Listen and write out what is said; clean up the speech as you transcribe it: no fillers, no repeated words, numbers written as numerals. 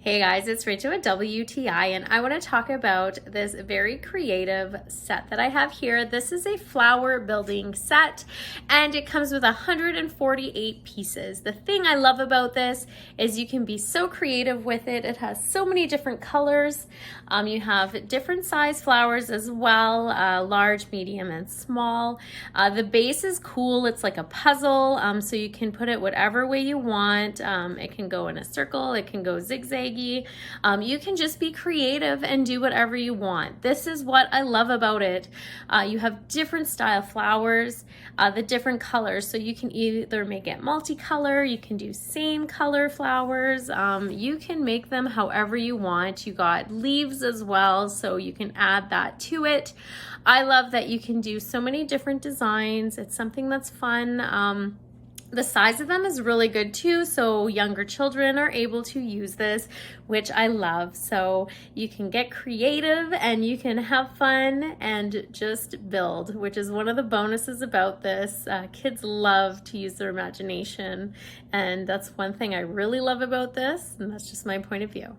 Hey guys, it's Rachel at WTI, and I want to talk about this very creative set that I have here. This is a flower building set, and it comes with 148 pieces. The thing I love about this is you can be so creative with it. It has so many different colors. You have different size flowers as well, large, medium, and small. The base is cool. It's like a puzzle, so you can put it whatever way you want. It can go in a circle, it can go zigzag. You can just be creative and do whatever you want. This is what I love about it. You have different style flowers, the different colors, so you can either make it multicolor, you can do same color flowers, you can make them however you want. You got leaves as well, so you can add that to it. I love that you can do so many different designs. It's something that's fun. The size of them is really good too, so younger children are able to use this, which I love. So you can get creative and you can have fun and just build, which is one of the bonuses about this. Kids love to use their imagination, and that's one thing I really love about this, and that's just my point of view.